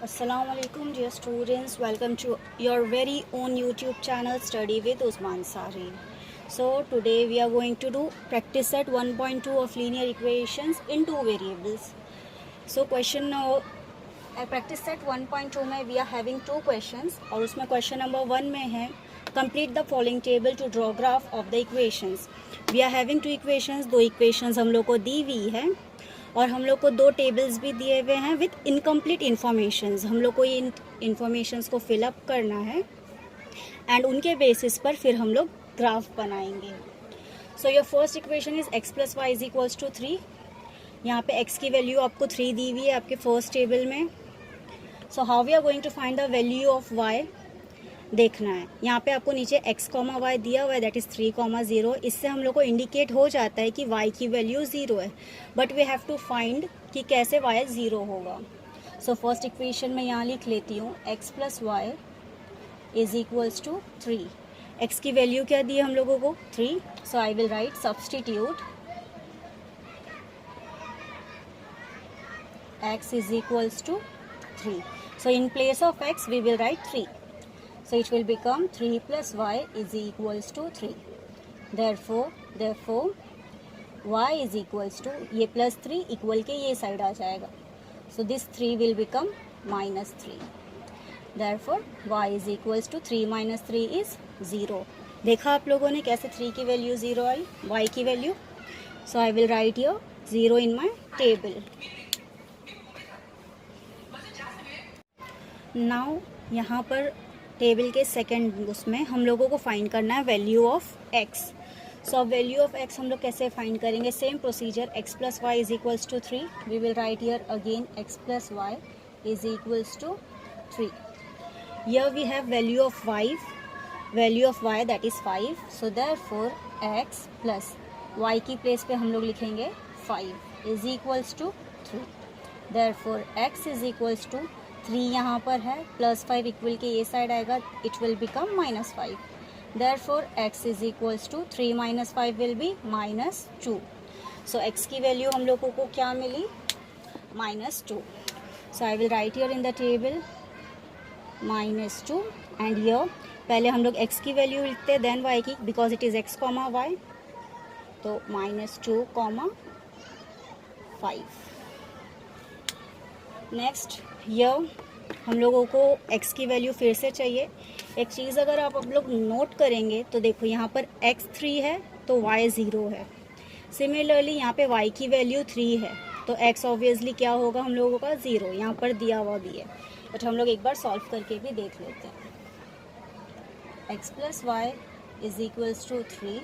Assalamualaikum dear students, welcome to your very own YouTube channel Study with Usman Sari. So today we are going to do practice set 1.2 of linear equations in two variables. So question practice set 1.2 में we are having two questions और उसमें question number 1 में है complete the following table to draw graph of the equations. We are having two equations, दो equations हम लोग को दी हुई है और हम लोग को दो टेबल्स भी दिए हुए हैं विथ इनकम्प्लीट इन्फॉर्मेशंस. हम लोग को ये इन्फॉर्मेशंस को फिलअप करना है एंड उनके बेसिस पर फिर हम लोग ग्राफ बनाएंगे. So your first equation is x plus Y is equals to 3. यहाँ पे x की वैल्यू आपको 3 दी हुई है आपके फर्स्ट टेबल में. So how we are going to find the value of y देखना है. यहाँ पे आपको नीचे x कॉमा वाई दिया हुआ है दैट इज़ 3,0. इससे हम लोग को इंडिकेट हो जाता है कि y की वैल्यू 0 है, but we have to find कि कैसे y 0 होगा. सो फर्स्ट इक्वेशन में यहाँ लिख लेती हूँ x plus Y is equals to 3. x की वैल्यू क्या दी है हम लोगों को 3. So I will write substitute x is equals to 3. So in place of x we will write 3. So it will become 3 plus y is equals to 3. Therefore y is equals to ये plus 3 equal के ये side आ जाएगा. So this 3 will become minus 3. Therefore y is equals to 3 minus 3 is 0. देखा आप लोगों ने कैसे 3 की वैल्यू 0 आई, y की value. So I will write here 0 in my table. Now यहाँ पर टेबल के सेकंड उसमें हम लोगों को फाइंड करना है value of x. So value of x हम लोग कैसे फाइंड करेंगे. Same procedure x plus Y is equals to 3. We will write here again x plus Y is equals to 3. Here we have value of y that is 5. So therefore x plus y की place पे हम लोग लिखेंगे 5 is equals to 3. Therefore x is equals to 3 यहाँ पर है plus 5 equal के ये साइड आएगा it will become minus 5. Therefore x is equals to 3 minus 5 will be minus 2. So x की वैल्यू हम लोगों को क्या मिली minus 2. So I will write here in the table minus 2 and here पहले हम लोग x की वैल्यू लिखते हैं देन y की because it is x comma Y. तो माइनस 2 कॉमा 5. नेक्स्ट यह हम लोगों को x की वैल्यू फिर से चाहिए. एक चीज़ अगर आप लोग नोट करेंगे तो देखो यहाँ पर x 3 है तो y 0 है. सिमिलरली यहाँ पे y की वैल्यू 3 है तो x ऑब्वियसली क्या होगा हम लोगों का 0. यहाँ पर दिया हुआ भी है बट हम लोग एक बार सॉल्व करके भी देख लेते हैं. x plus Y is equals to 3.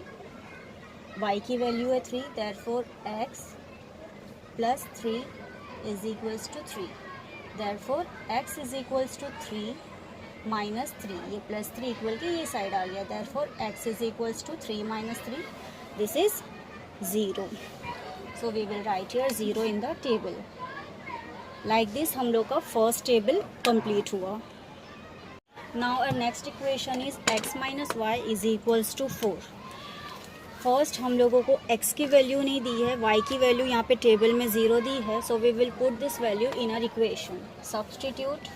y की वैल्यू है 3 therefore x plus 3 is equals to 3. Therefore x is equals to 3 minus 3. ये plus 3 equal के ये साइड आ गया. Therefore x is equals to 3 minus 3. This is 0. So we will write here 0 in the table. Like this हम लोग का first table complete हुआ. Now our next equation is x minus y is equals to 4. First हम लोगों को x की value नहीं दी है, y की वैल्यू यहाँ पे टेबल में 0 दी है. So we will put this value in our equation. Substitute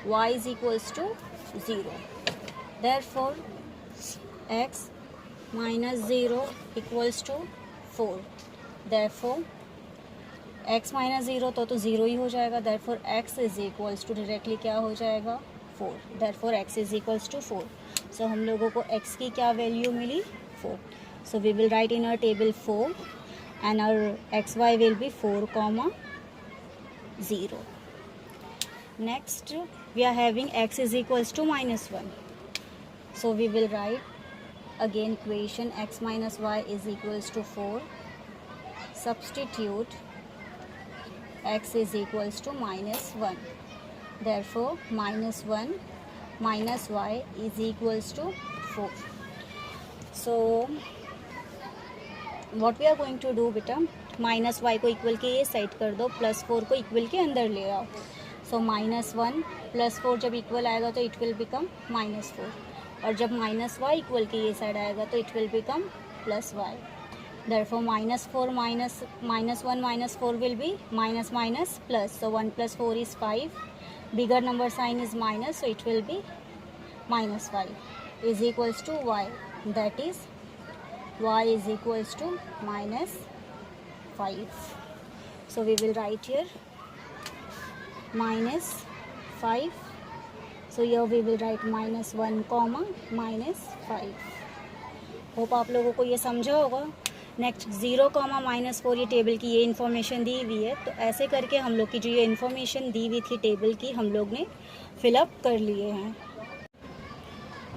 y is equals to 0. Therefore x minus 0 equals to 4. Therefore x minus 0 तो 0 ही हो जाएगा. Therefore x is equals to directly क्या हो जाएगा 4. Therefore x is equals to 4. So हम लोगों को x की क्या वैल्यू मिली 4. So we will write in our table 4 and our x y will be 4 comma 0. Next we are having x is equals to minus 1. So we will write again equation x minus y is equals to 4. Substitute x is equals to minus 1. Therefore minus 1 minus y is equals to 4. So what we are going to do बेटा minus y को equal के ये side कर दो plus 4 को equal के अंदर ले आओ. सो माइनस 1 प्लस 4 जब इक्वल आएगा तो इट विल बिकम माइनस 4 और जब माइनस y इक्वल के ये साइड आएगा तो it will become plus y. Therefore minus 4 minus 1 minus 4 will be minus minus plus. So 1 plus 4 is 5. Bigger number sign is minus, so it will be minus 5 is equals to y. That is y is equals to minus 5. So we will write here minus 5. So here we will write minus 1 comma minus 5. Hope आप लोगों को ये समझा होगा. Next 0 comma minus 4 ये table की ये information दी हुई है. तो ऐसे करके हम लोग की जो ये इन्फॉर्मेशन दी हुई थी टेबल की हम लोग ने फिलअप कर लिए हैं.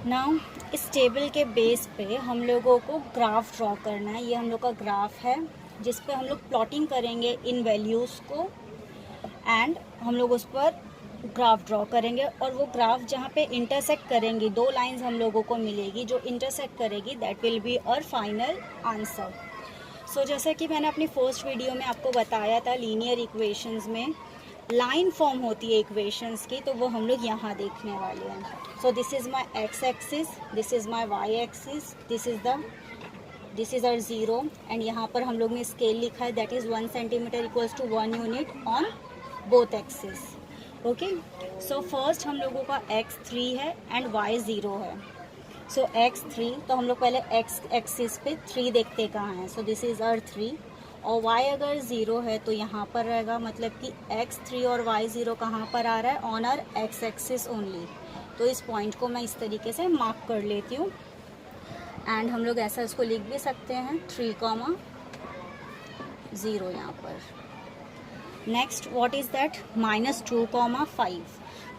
नाउ इस टेबल के बेस पे हम लोगों को ग्राफ ड्रॉ करना है. ये हम लोग का ग्राफ है जिस पे हम लोग प्लॉटिंग करेंगे इन वैल्यूज़ को एंड हम लोग उस पर ग्राफ ड्रॉ करेंगे. और वो ग्राफ जहाँ पे इंटरसेक्ट करेंगी, दो लाइंस हम लोगों को मिलेगी जो इंटरसेक्ट करेगी, that will be our final answer. So जैसा कि मैंने अपनी फर्स्ट वीडियो में आपको बताया था, लीनियर इक्वेशंस में लाइन फॉर्म होती है इक्वेशंस की, तो वो हम लोग यहाँ देखने वाले हैं. So this is my x axis, this is my y axis, this is our zero and यहाँ पर हम लोग ने स्केल लिखा है, that is 1 centimetre equals to 1 unit on both axis. Okay, so first हम लोगों का x3 है एंड y 0 है. सो x3, तो हम लोग पहले x एक्सिस पे 3 देखते कहाँ हैं. सो दिस इज़ आवर 3 और y अगर 0 है तो यहाँ पर रहेगा, मतलब कि x3 और y 0 कहाँ पर आ रहा है, on our x axis only. तो इस पॉइंट को मैं इस तरीके से मार्क कर लेती हूँ एंड हम लोग ऐसा इसको लिख भी सकते हैं 3, 0 यहाँ पर. Next what is that, -2, 5.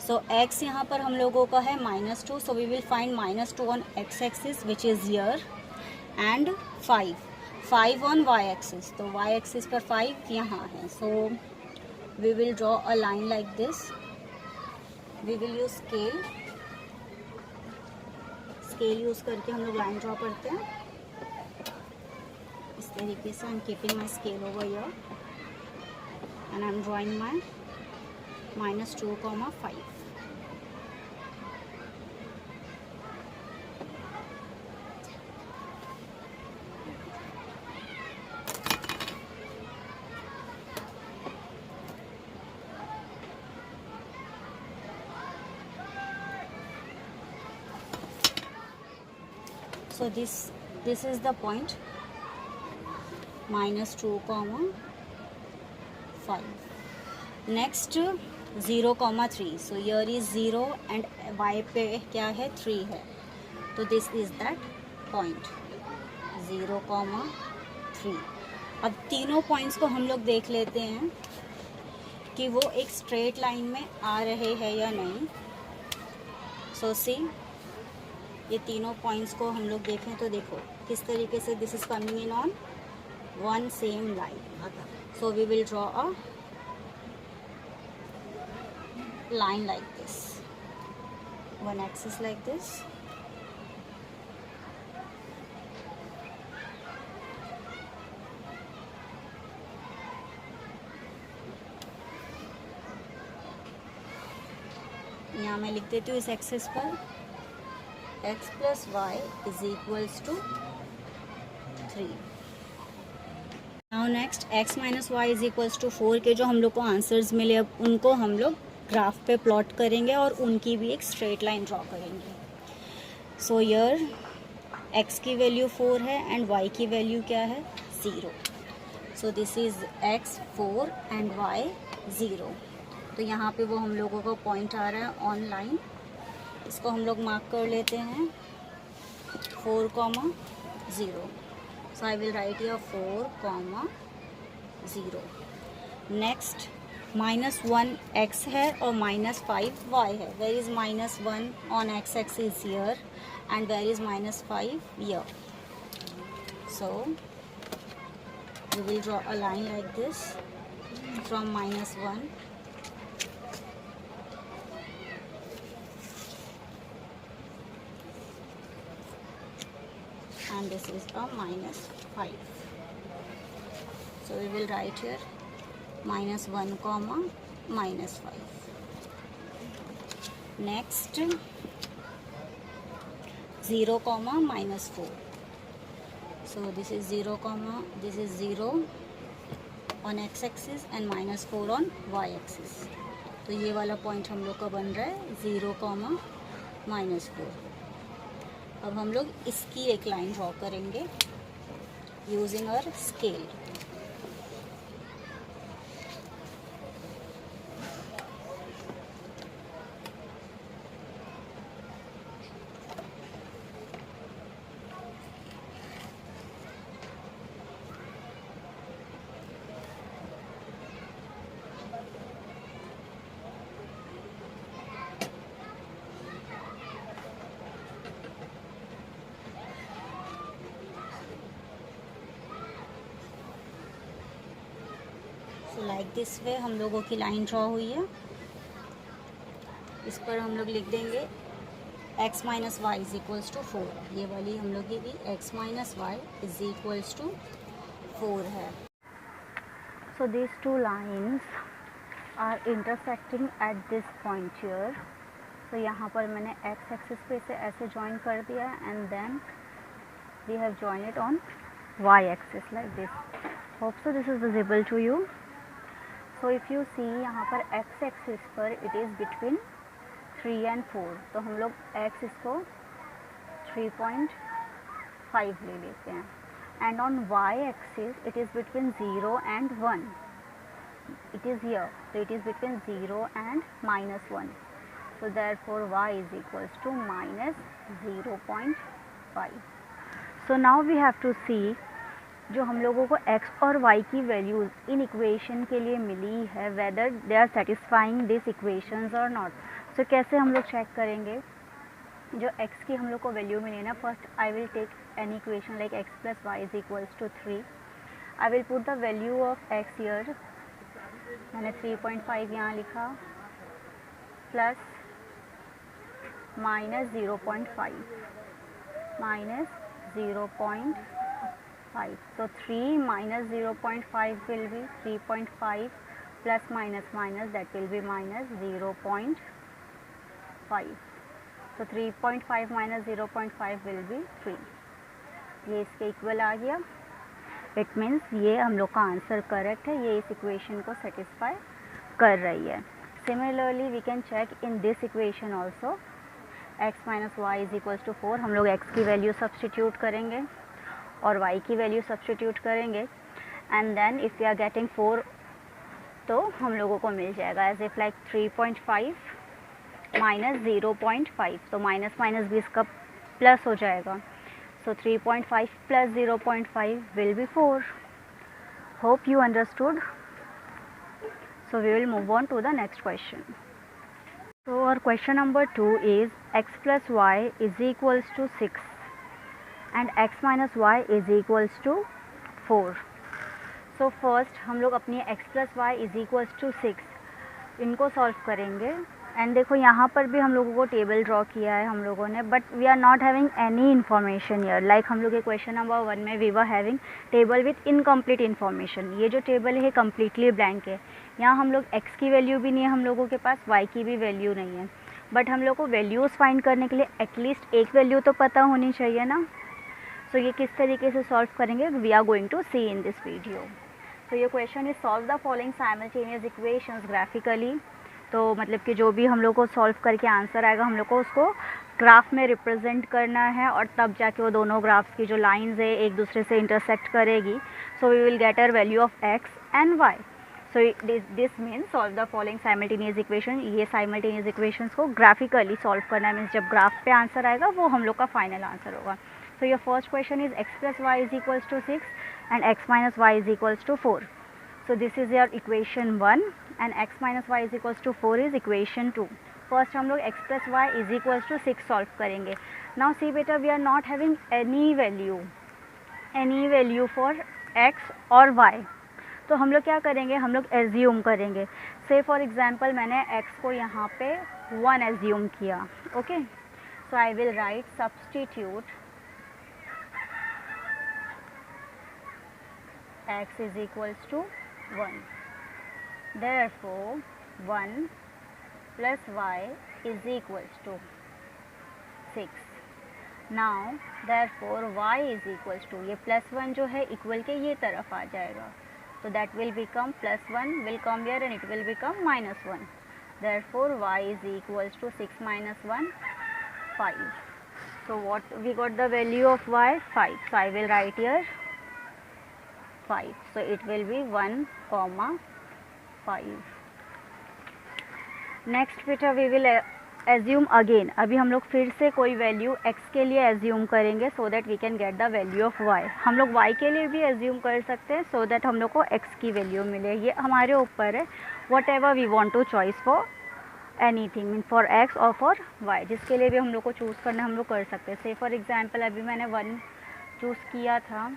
So x यहाँ पर हम लोगों का है -2, so we will find -2 on x axis which is here and 5 on y axis. तो y एक्सिस पर 5 यहाँ है. So we will draw a line like this. We will use scale use करके हम लोग लाइन ड्रॉ करते हैं इस तरीके से. I am keeping my scale over here and I'm drawing my -2, 5. So this is the point -2, 5. Next 0, 3. So here is 0 and y पे क्या है, 3 है. तो दिस इज़ दैट पॉइंट 0, 3. अब तीनों पॉइंट्स को हम लोग देख लेते हैं कि वो एक स्ट्रेट लाइन में आ रहे हैं या नहीं. सो सी, ये तीनों पॉइंट्स को हम लोग देखें तो देखो किस तरीके से this is coming in on one same line. So we will draw a line like this, one axis like this. यहाँ मैं लिख देती हूँ इस एक्सिस पर x + y is equals to 3. Now next x - y is equals to 4 के जो हम लोग को आंसर्स मिले, अब उनको हम लोग ग्राफ पे प्लॉट करेंगे और उनकी भी एक स्ट्रेट लाइन ड्रॉ करेंगे. सो यर x की वैल्यू 4 है एंड y की वैल्यू क्या है, 0. सो this is x 4 and y 0. तो यहाँ पे वो हम लोगों का पॉइंट आ रहा है ऑन लाइन. इसको हम लोग मार्क कर लेते हैं 4, 0. So I will write here 4, 0. Next -1 x है और -5 y है. Where is -1 on x axis here and where is -5 here. So we will draw a line like this from -1 and this is a -5. So we will write here -1, -5. Next 0, -4. So this is 0 comma, this is 0 on x axis and -4 on y axis. तो ये वाला point हम लोग का बन रहा है 0 comma -4. अब हम लोग इसकी एक लाइन ड्रॉ करेंगे using our scale. So like this way हम लोगों की लाइन ड्रॉ हुई है. इस पर हम लोग लिख देंगे x minus y is equals to 4. ये वाली हम लोग की x minus y is equals to 4 है. So this two lines are intersecting at this point here. तो यहाँ पर मैंने x एक्सिस पे इसे ऐसे ज्वाइन कर दिया and then we have join it on y axis like this. Hope so this is visible to you. So if you see यहाँ पर x एक्सिस पर इट इज़ बिटवीन 3 and 4. तो हम लोग x इसको 3.5 ले लेते हैं. And on y axis it is between 0 and 1. It is here. तो it is between 0 and -1. So therefore y is equals to -0.5. So now we have to see जो हम लोगों को x और y की वैल्यूज़ इन इक्वेशन के लिए मिली है whether they are satisfying this equations और नॉट. सो कैसे हम लोग चेक करेंगे जो x की हम लोग को वैल्यू मिली ना. First I will take an equation like x plus Y is equals to 3. I will put the value of x here. मैंने 3.5 यहाँ लिखा plus -0.5 -0.5. So 3 minus 0.5 will be 3.5 plus minus that will be -0.5. So 3.5 minus 0.5 will be 3. ये इसके equal आ गया. It means ये हम लोग का आंसर करेक्ट है. ये इस इक्वेशन को सेटिस्फाई कर रही है. Similarly we can check in this equation also. x minus y is equals to 4. हम लोग x की वैल्यू सब्सटीट्यूट करेंगे और y की वैल्यू सब्सटीट्यूट करेंगे and then if we are getting 4 तो हम लोगों को मिल जाएगा एज इफ लाइक 3.5 माइनस 0.5. तो माइनस माइनस भी इसका प्लस हो जाएगा. So 3.5 plus 0.5 will be 4. Hope you understood. So we will move on to the next question. So our question number 2 is x plus y is equals to 6 and x minus y is equals to 4. So first हम लोग अपनी x plus y is equals to 6 इनको solve करेंगे. And देखो यहाँ पर भी हम लोगों को टेबल ड्रॉ किया है हम लोगों ने, but we are not having any information here. Like हम लोग के क्वेश्चन नंबर 1 में we were having table with incomplete information. ये जो टेबल है कम्प्लीटली ब्लैंक है. यहाँ हम लोग x की वैल्यू भी नहीं है हम लोगों के पास, y की भी वैल्यू नहीं है. बट हम लोग को वैल्यूज़ फाइंड करने के लिए एटलीस्ट एक वैल्यू तो पता होनी चाहिए ना. सो ये किस तरीके से सॉल्व करेंगे we are going to see in this video. तो ये question is solve the following simultaneous equations graphically. तो मतलब कि जो भी हम लोग को सॉल्व करके आंसर आएगा हम लोग को उसको ग्राफ में रिप्रेजेंट करना है और तब जाके वो दोनों ग्राफ्स की जो लाइंस है एक दूसरे से इंटरसेक्ट करेगी. So we will get our value of x and y. So this means solve the following simultaneous equation. ये साइमल्टेनियस इक्वेशंस को ग्राफिकली सॉल्व करना है. मीन्स जब ग्राफ पे आंसर आएगा वो हम लोग का फाइनल आंसर होगा. So your first question is x plus y is equals to 6 and x minus y is equals to 4. So this is your equation 1 and x minus y is equals to 4 is equation 2. First हम लोग x plus y is equals to 6 solve करेंगे. Now see beta we are not having any value for x और y. तो हम लोग क्या करेंगे हम लोग assume करेंगे. Say for example मैंने x को यहाँ पे 1 assume किया. Okay. So I will write substitute x is equals to 1. Therefore 1 plus y is equals to 6. Now therefore y is equals to, ये +1 जो है इक्वल के ये तरफ आ जाएगा, तो that will become +1 will come here and it will become -1. Therefore y is equals to 6 - 1 5. So what we got the value of y 5. So I will write here 5. So it will be 1, 5. Next बेटा we will assume again. अभी हम लोग फिर से कोई value x के लिए assume करेंगे so that we can get the value of y. हम लोग y के लिए भी एज्यूम कर सकते हैं सो दैट हम लोग को x की वैल्यू मिले. ये हमारे ऊपर है, whatever we want to choice for anything, mean for x और फॉर y. जिसके लिए भी हम लोग को चूज़ करना हम लोग कर सकते हैं. से फॉर एग्जाम्पल अभी मैंने 1 चूज़ किया था,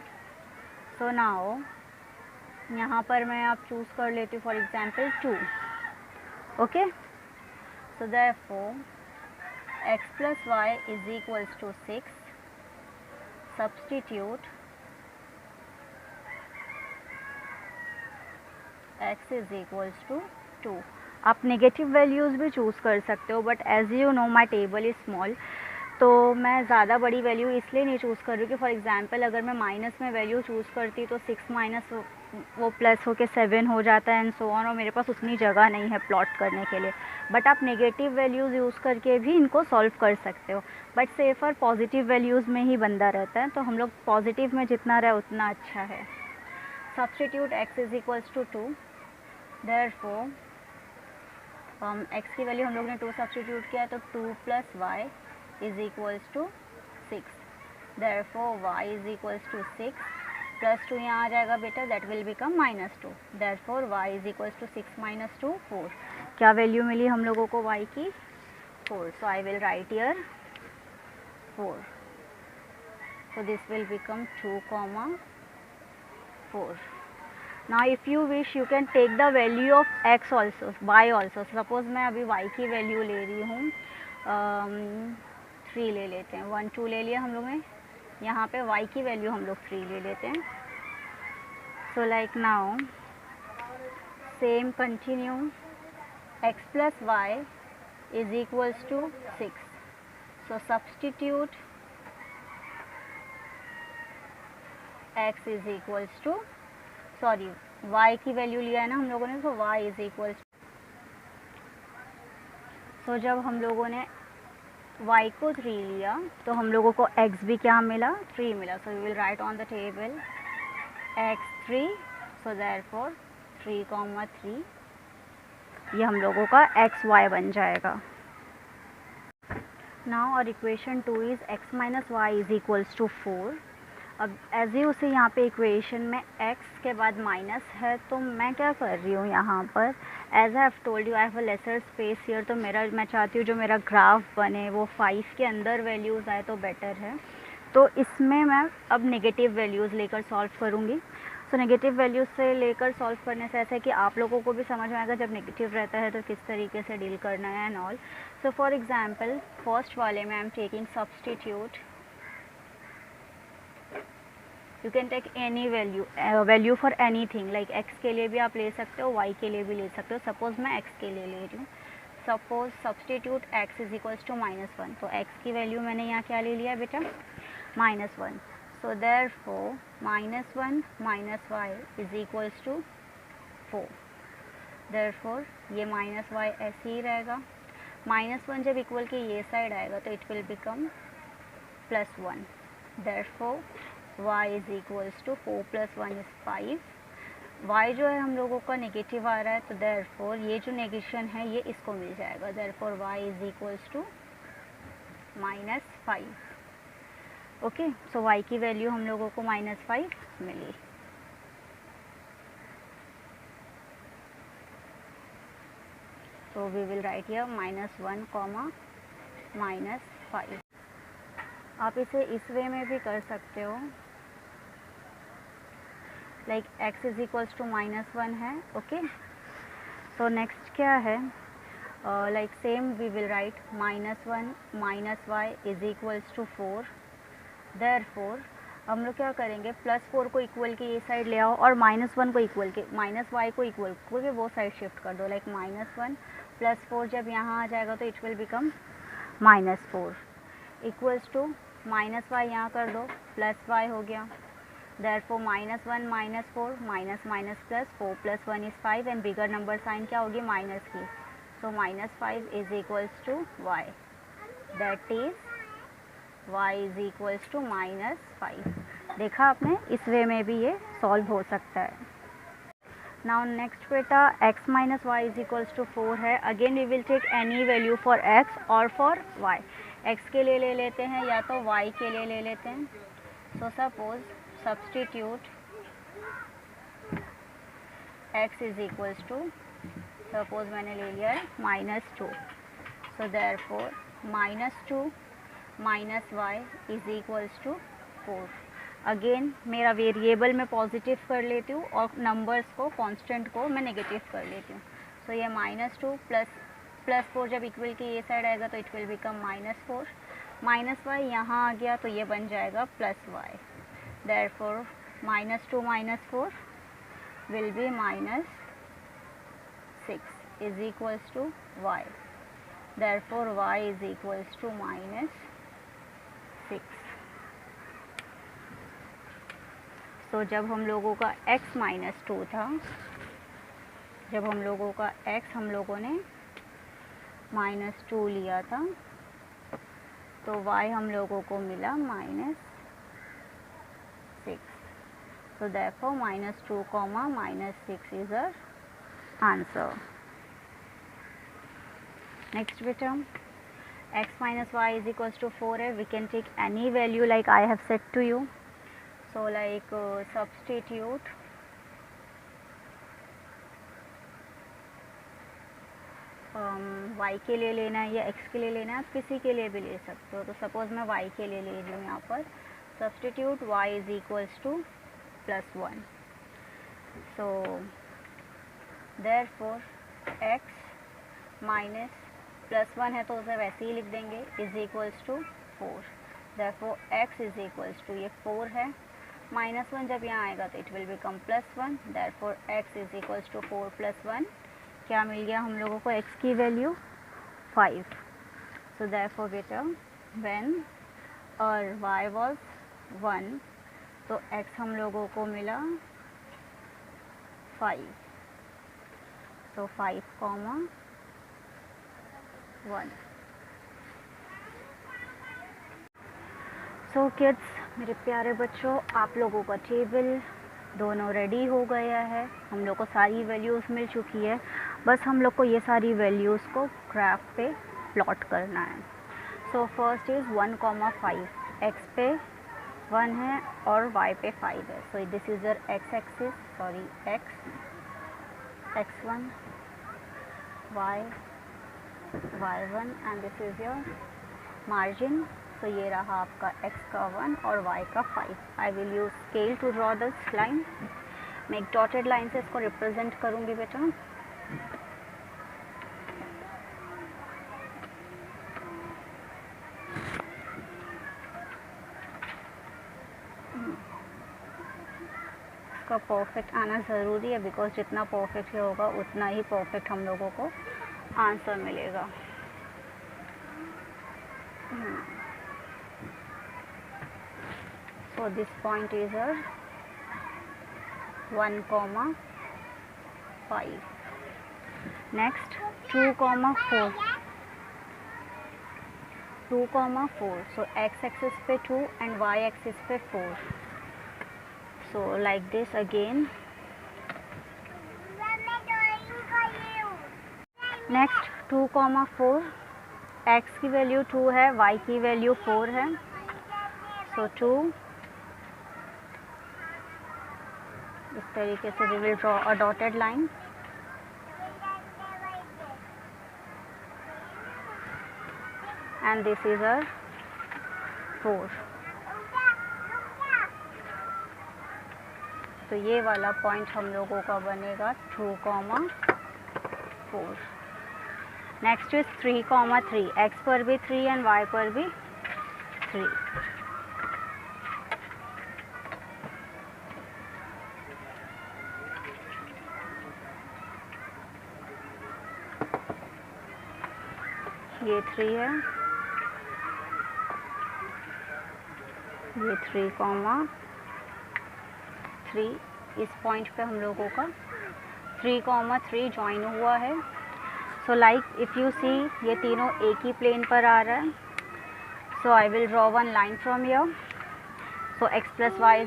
सो नाउ यहाँ पर मैं आप चूज़ कर लेती हूँ for example 2. Okay, so therefore x plus y is equals to 6. Substitute x is equals to 2. आप नेगेटिव वैल्यूज़ भी चूज़ कर सकते हो, but as you know my table is small, तो मैं ज़्यादा बड़ी वैल्यू इसलिए नहीं चूज़ कर रही हूँ कि फॉर एग्जांपल अगर मैं माइनस में वैल्यू चूज़ करती तो 6 माइनस वो प्लस होके 7 हो जाता है एंड सो ऑन, और मेरे पास उतनी जगह नहीं है प्लॉट करने के लिए. बट आप नेगेटिव वैल्यूज़ यूज़ करके भी इनको सॉल्व कर सकते हो, बट सेफर पॉजिटिव वैल्यूज़ में ही बंदा रहता है, तो हम लोग पॉजिटिव में जितना रहे उतना अच्छा है. Substitute x is equals to 2. Therefore x की वैल्यू हम लोग ने 2 सब्सटीट्यूट किया तो 2 + y is equals to 6. Therefore y is equals to 6 plus 2 यहाँ आ जाएगा बेटा, that will become -2. Therefore y is equals to 6 - 2 4. क्या वैल्यू मिली हम लोगों को y की? 4. So I will write here 4. So this will become 2, 4. Now if you wish you can take the value of x also, y also. Suppose मैं अभी y की value ले रही हूँ 3 ले लेते हैं. 1 2 ले लिया हम लोग ने, यहाँ पे y की वैल्यू हम लोग 3 ले लेते हैं. So like now same continue, x plus y is equals to 6. So substitute x is equals to, sorry y की वैल्यू लिया है ना हम लोगों ने, तो y is equals to, so जब हम लोगों ने y को 3 लिया तो हम लोगों को x भी क्या मिला? 3 मिला. So we will write on the table x 3. So therefore 3, 3 ये हम लोगों का x y बन जाएगा. नाउ और equation 2 is x - y is equals to 4. अब एज यू से यहाँ पे इक्वेशन में x के बाद माइनस है, तो मैं क्या कर रही हूँ यहाँ पर, as I have told you I have a lesser space here, तो मैं चाहती हूँ जो मेरा ग्राफ बने वो 5 के अंदर वैल्यूज़ आए तो बेटर है. तो इसमें मैं अब नेगेटिव वैल्यूज़ लेकर सॉल्व करूँगी. सो नेगेटिव वैल्यूज़ से लेकर सॉल्व करने से ऐसा है कि आप लोगों को भी समझ में आएगा जब नेगेटिव रहता है तो किस तरीके से डील करना है and all. So for example first वाले में I am taking substitute. You can take any value for any thing, like x के लिए भी आप ले सकते हो, y के लिए भी ले सकते हो. सपोज़ मैं x के लिए ले रही हूँ. Suppose substitute x is equals to -1. तो x की वैल्यू मैंने यहाँ क्या ले लिया बेटा? -1. So therefore -1 - y is equals to 4. Therefore ये -y ऐसे ही रहेगा. -1 जब इक्वल के ये साइड आएगा तो it will become +1. Therefore y is equals to 4 + 1 is 5. y जो है हम लोगों का नेगेटिव आ रहा है, तो देयरफॉर ये जो नेगेशन है ये इसको मिल जाएगा. Therefore y is equals to -5. Okay, so y की वैल्यू हम लोगों को -5 मिली. So we will write here -1, -5. आप इसे इस वे में भी कर सकते हो, like x is equals to -1 है. ओके, सो नेक्स्ट क्या है, like same we will write -1 - y is equals to 4. Therefore हम लोग क्या करेंगे, +4 को इक्वल के ये साइड ले आओ और -1 को इक्वल के -y को इक्वल के वो साइड शिफ्ट कर दो. लाइक -1 + 4 जब यहाँ आ जाएगा तो it will become -4 equals to minus y यहाँ कर दो, प्लस वाई हो गया। Therefore minus 1 minus 4 minus minus plus 4 plus 1 is 5 and bigger number sign क्या होगी, माइनस की। So minus 5 is equals to y, that is y is equals to minus 5। देखा आपने, इस वे में भी ये सॉल्व हो सकता है। नाउ नेक्स्ट बेटा x minus y is equals to 4 है। Again we will take any value for x और फॉर y। x के लिए ले लेते हैं या तो y के लिए ले लेते हैं। So suppose substitute x is equals to, suppose मैंने ले लिया है -2। So therefore -2 minus y is equals to 4। Again मेरा वेरिएबल मैं पॉजिटिव कर लेती हूँ और नंबर्स को, कांस्टेंट को मैं नेगेटिव कर लेती हूँ। सो ये -2 प्लस 4 जब इक्वल की ये साइड आएगा तो it will become -4। Minus y यहाँ आ गया तो ये बन जाएगा plus y. Therefore -2 minus 4 will be -6 is equals to y. Therefore y is equals to -6। तो जब हम लोगों का x -2 था, जब हम लोगों का x हम लोगों ने -2 लिया था, तो y हम लोगों को मिला -6। so therefore -2, -6 is our answer. Next beta, x minus y is equals to 4 है. We can take any value like I have said to you. So like substitute y के लिए लेना है या x के लिए लेना है, आप किसी के लिए भी ले सकते हो। तो सपोज मैं y के लिए ले रही हूँ यहाँ पर। Substitute y is equals to +1। So therefore x minus +1 है तो उसे वैसे ही लिख देंगे, is equals to 4। Therefore x is equals to, ये 4 है, -1 जब यहाँ आएगा तो it will become +1। Therefore x is equals to 4 + 1, क्या मिल गया हम लोगों को, x की वैल्यू 5। सो देयरफॉर बेटा व्हेन और y वाज 1 तो x हम लोगों को मिला 5। सो 5, 1। सो किड्स, मेरे प्यारे बच्चों, आप लोगों का टेबल दोनों रेडी हो गया है। हम लोग को सारी वैल्यूज़ मिल चुकी है, बस हम लोग को ये सारी वैल्यूज़ को ग्राफ पे प्लॉट करना है। सो फर्स्ट इज़ 1,5, x पे 1 है और y पे 5 है। So this is your x axis, sorry x1, y1 and this is your margin. तो ये रहा आपका x का 1 और y का 5। I will use scale to draw this line. मैं एक डॉटेड लाइन से इसको रिप्रेजेंट करूँगी बेटा। इसका परफेक्ट आना ज़रूरी है, बिकॉज जितना परफेक्ट होगा उतना ही परफेक्ट हम लोगों को आंसर मिलेगा। So this point is 1,5. Next 2,4. 2,4. So x axis पे 2 and y axis पे 4. So like this again. Next 2,4. x की वैल्यू 2 है, y की वैल्यू 4 है। So 2, इस तरीके से we will draw a dotted line. And this is a 4. तो ये वाला पॉइंट हम लोगों का बनेगा 2,4। नेक्स्ट इज 3,3, x पर भी 3 एंड y पर भी 3। ये 3 है, ये 3,3 इस पॉइंट पे हम लोगों का 3,3 ज्वाइन हुआ है। So like if you see ये तीनों एक ही प्लेन पर आ रहा है। So I will draw one line from here. So x + y =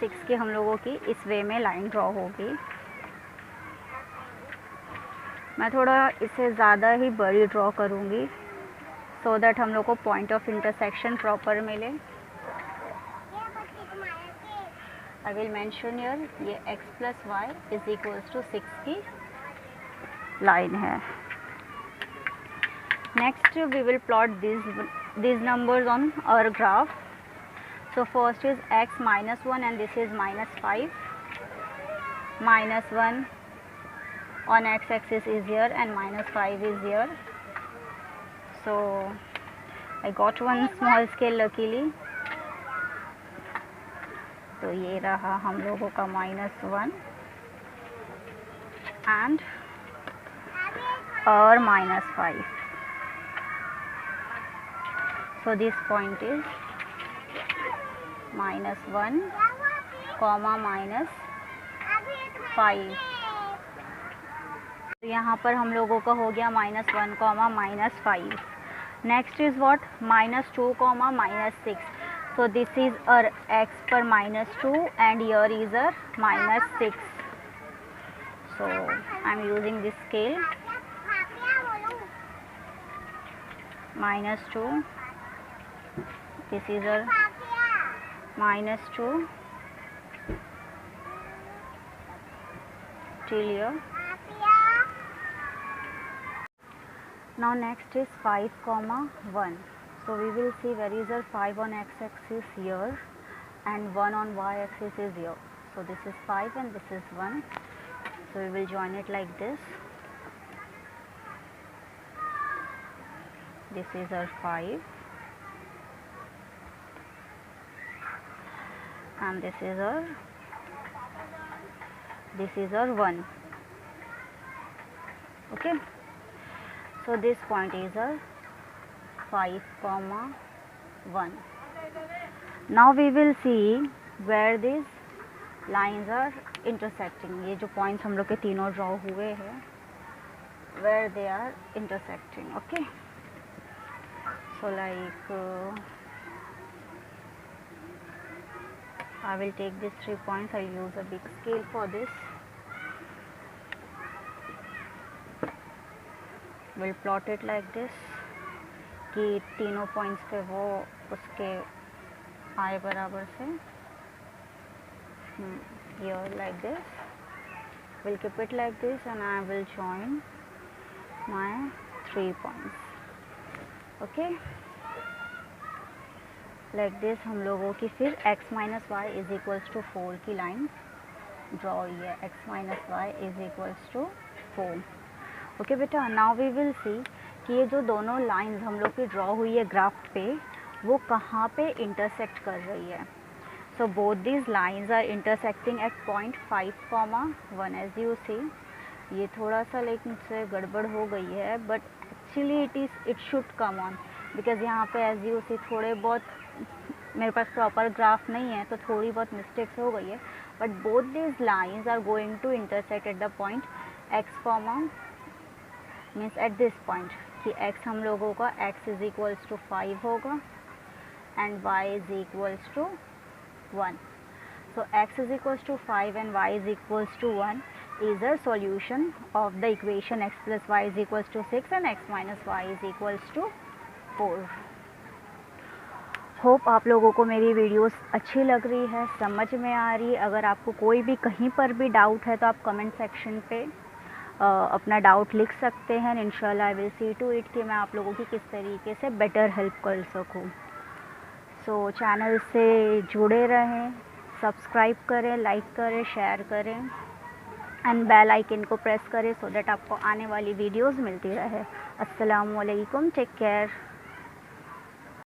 6 की हम लोगों की इस वे में लाइन ड्रॉ होगी। मैं थोड़ा इसे ज़्यादा ही बड़ी ड्रॉ करूँगी सो दैट हम लोग को पॉइंट ऑफ इंटरसेक्शन प्रॉपर मिले। आई विल मेंशन हियर ये x + y = 6 की लाइन है। Next we will plot these numbers on our graph. So first is x -1 and this is -5. -1 on x-axis is here and -5 is here. So I got one small scale luckily. तो ये रहा हम लोगों का -1 and और -5. So this point is -1, -5. तो यहाँ पर हम लोगों का हो गया -1, -5. Next is what -2, -6. So this is our x per -2 and here is our -6. So I am using this scale. -2. This is our -2 till here. Now next is 5, 1. So we will see where is our 5 on x-axis here and 1 on y-axis is here. So this is 5 and this is 1. So we will join it like this. This is our 5 and this is our 1. Okay, so this point is our 5, 1. Now we will see where these lines are intersecting. ये जो points हम लोग के तीनों draw हुए हैं where they are intersecting. Okay, so like I will take these 3 points. I will use a big scale for this. We'll plot it like this कि तीनों points पे वो उसके आए बराबर से here like this. We'll keep it like this and I will join my 3 points. Okay, like this हम लोगों की फिर x - y = 4 की लाइन ड्रॉ हुई है. x - y = 4. ओके बेटा, नाउ वी विल सी कि ये जो दोनों लाइंस हम लोग की ड्रॉ हुई है ग्राफ पे वो कहाँ पे इंटरसेक्ट कर रही है. So both these lines are intersecting at point 5, 1. As you see ये थोड़ा सा लेकिन से गड़बड़ हो गई है but actually it should come on because यहाँ पे एज यू सी थोड़े बहुत मेरे पास प्रॉपर ग्राफ नहीं है तो थोड़ी बहुत मिस्टेक्स हो गई है. But both these lines are going to intersect at the point x, means at this point कि x हम लोगों का x = 5 होगा and y = 1. So x = 5 and y = 1 is a solution of the equation x + y = 6 and x - y = 4. Hope आप लोगों को मेरी videos अच्छी लग रही है, समझ में आ रही है. अगर आपको कोई भी कहीं पर भी डाउट है तो आप कमेंट सेक्शन पे अपना डाउट लिख सकते हैं. इंशाल्लाह I will see to it कि मैं आप लोगों की किस तरीके से बेटर हेल्प कर सकूं. सो चैनल से जुड़े रहें, सब्सक्राइब करें, लाइक करें, शेयर करें एंड बेल आइकन को प्रेस करें सो दैट आपको आने वाली वीडियोस मिलती रहे. अस्सलाम वालेकुम, टेक केयर.